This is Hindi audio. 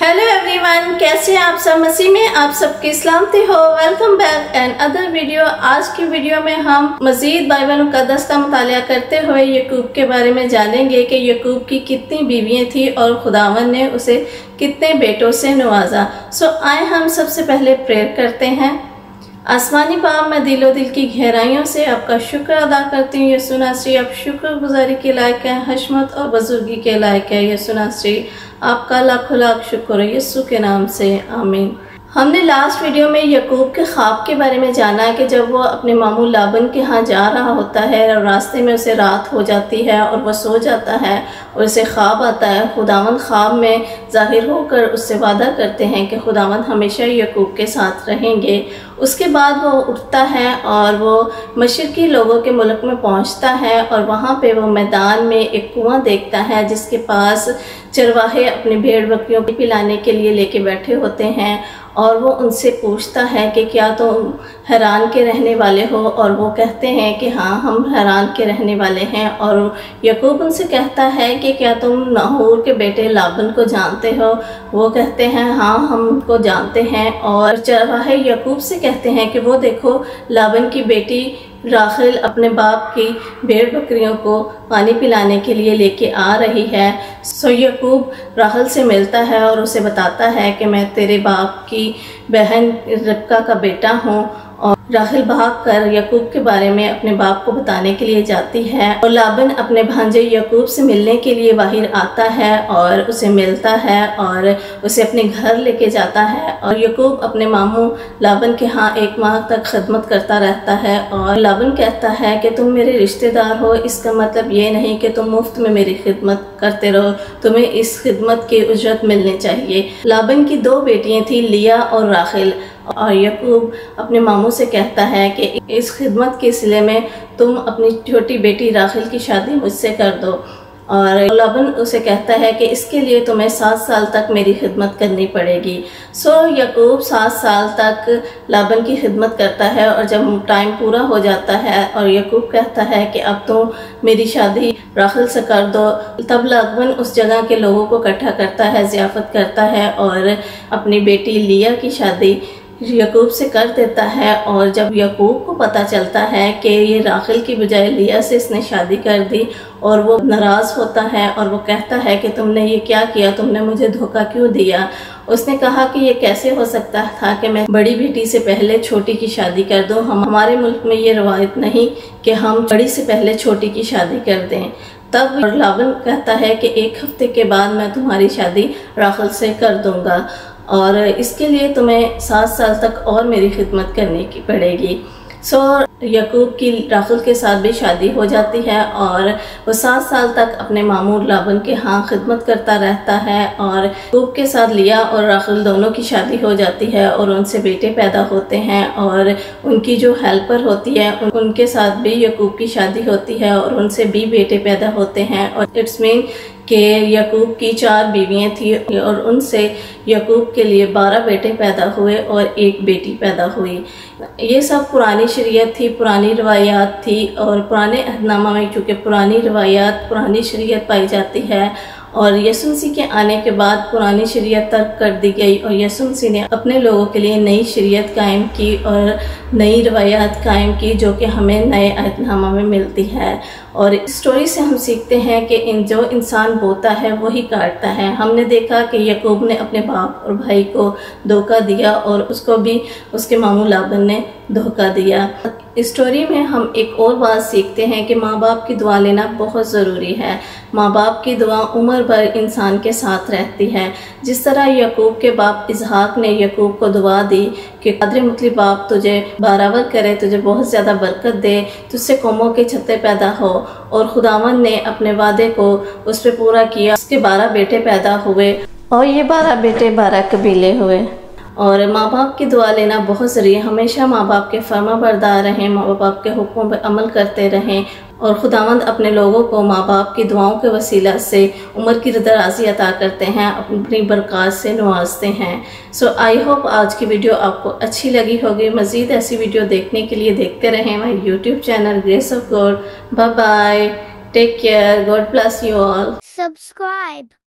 हेलो एवरीवन, कैसे आप सब? मसीह में आप सबकी सलामती हो। Welcome back and other video. आज की वीडियो में हम मजीद बाइबल मुकद्दस का मुतालिया करते हुए यकूब के बारे में जानेंगे कि यकूब की कितनी बीवियां थी और खुदावन ने उसे कितने बेटों से नवाजा। आए हम सबसे पहले प्रेयर करते हैं। आसमानी बाप, मैं दिलो दिल की गहराइयों से आपका शुक्र अदा करती हूँ। यीशु नासरी, आप शुक्रगुजारी के लायक है, हशमत और बुजुर्गी के लायक है। यीशु नासरी, आपका लाखों लाख शुक्र है, यीशु के नाम से आमीन। हमने लास्ट वीडियो में यकूब के ख्वाब के बारे में जाना है कि जब वो अपने मामू लाबन के यहाँ जा रहा होता है और रास्ते में उसे रात हो जाती है और वह सो जाता है और उसे ख्वाब आता है। खुदावंद ख्वाब में जाहिर होकर उससे वादा करते हैं कि खुदावंद हमेशा यकूब के साथ रहेंगे। उसके बाद वो उठता है और वो मशरकी लोगों के मुल्क में पहुंचता है और वहाँ पे वो मैदान में एक कुआं देखता है जिसके पास चरवाहे अपनी भेड़ बकरियों को पिलाने के लिए लेके बैठे होते हैं और वो उनसे पूछता है कि क्या तुम हैरान के रहने वाले हो, और वो कहते हैं कि हाँ, हम हैरान के रहने वाले हैं। और यकूब उनसे कहता है कि क्या तुम नाहूर के बेटे लाबन को जानते हो? वो कहते हैं हाँ, हम उनको जानते हैं। और चरवाहे यकूब से कहते हैं कि वो देखो, लाबन की बेटी राखिल अपने बाप की भेड़ बकरियों को पानी पिलाने के लिए लेके आ रही है। यकूब राखिल से मिलता है और उसे बताता है कि मैं तेरे बाप की बहन रिबका का बेटा हूँ। और राखिल भागकर यकूब के बारे में अपने बाप को बताने के लिए जाती है और लाबन अपने भांजे यकूब से मिलने के लिए बाहर आता है और उसे मिलता है और उसे अपने घर लेके जाता है। और यकूब अपने मामू लाबन के यहाँ 1 माह तक खिदमत करता रहता है। और लाबन कहता है कि तुम मेरे रिश्तेदार हो, इसका मतलब ये नहीं कि तुम मुफ्त में मेरी खिदमत करते रहो, तुम्हें इस खिदमत की उजरत मिलनी चाहिए। लाबन की 2 बेटियां थी, लिया और राखिल। और यकूब अपने मामू से कहता है कि इस खिदमत के सिले में तुम अपनी छोटी बेटी राखिल की शादी मुझसे कर दो। और लाबन उसे कहता है कि इसके लिए तुम्हें 7 साल तक मेरी खिदमत करनी पड़ेगी। यकूब 7 साल तक लाबन की खिदमत करता है और जब टाइम पूरा हो जाता है और यकूब कहता है कि अब तो मेरी शादी राखिल से कर दो, तब लाबन उस जगह के लोगों को इकट्ठा करता है, ज़ियाफ़त करता है और अपनी बेटी लिया की शादी यकूब से कर देता है। और जब यकूब को पता चलता है कि ये राखिल की बजाय लिया से इसने शादी कर दी, और वो नाराज़ होता है और वो कहता है कि तुमने ये क्या किया, तुमने मुझे धोखा क्यों दिया। उसने कहा कि ये कैसे हो सकता था कि मैं बड़ी बेटी से पहले छोटी की शादी कर दूं। हमारे मुल्क में ये रवायत नहीं कि हम बड़ी से पहले छोटी की शादी कर दें। तब लाबन कहता है कि 1 हफ्ते के बाद मैं तुम्हारी शादी राखिल से कर दूंगा और इसके लिए तुम्हें 7 साल तक और मेरी खिदमत करने की पड़ेगी। यकूब की राखिल के साथ भी शादी हो जाती है और वो 7 साल तक अपने मामू लाबन के यहाँ खिदमत करता रहता है। और यकूब के साथ लिया और राखिल दोनों की शादी हो जाती है और उनसे बेटे पैदा होते हैं। और उनकी जो हेल्पर होती है उनके साथ भी यकूब की शादी होती है और उनसे भी बेटे पैदा होते हैं। और इट्स मीन कि यकूब की 4 बीवियाँ थी और उनसे यकूब के लिए 12 बेटे पैदा हुए और 1 बेटी पैदा हुई। ये सब पुरानी शरीयत थी, पुरानी रवायात थी। और पुराने अहदनामा में चूँकि पुरानी रवायात, पुरानी शरीयत पाई जाती है और यीशु मसीह के आने के बाद पुरानी शरीयत तर्क कर दी गई और यीशु मसीह ने अपने लोगों के लिए नई शरीयत कायम की और नई रवायात कायम की जो कि हमें नए अहदनामा में मिलती है। और इस स्टोरी से हम सीखते हैं कि जो इंसान बोता है वही काटता है। हमने देखा कि यकूब ने अपने बाप और भाई को धोखा दिया और उसको भी उसके मामू लाबन ने धोखा दिया। इस स्टोरी में हम एक और बात सीखते हैं कि माँ बाप की दुआ लेना बहुत ज़रूरी है। माँ बाप की दुआ उम्र भर इंसान के साथ रहती है। जिस तरह यकूब के बाप इसहाक ने यकूब को दुआ दी कि कादर मुतलब बाप तुझे बराबर करे, तुझे बहुत ज़्यादा बरकत दे, तुझसे कौमों के छत्ते पैदा हो। और खुदावन ने अपने वादे को उस पर पूरा किया। उसके 12 बेटे पैदा हुए और ये 12 बेटे 12 कबीले हुए। और माँ बाप की दुआ लेना बहुत ज़रूरी है। हमेशा माँ बाप के फर्मा बरदार रहें, माँ बाप के हुक्मों पर अमल करते रहें। और खुदावंद अपने लोगों को माँ बाप की दुआओं के वसीला से उम्र की दराज़ी अता करते हैं, अपनी बरक़ात से नवाजते हैं। आई होप आज की वीडियो आपको अच्छी लगी होगी। मज़ीद ऐसी वीडियो देखने के लिए देखते रहें हमारे YouTube channel Grace of God. Bye bye, take care, God bless you all. Subscribe.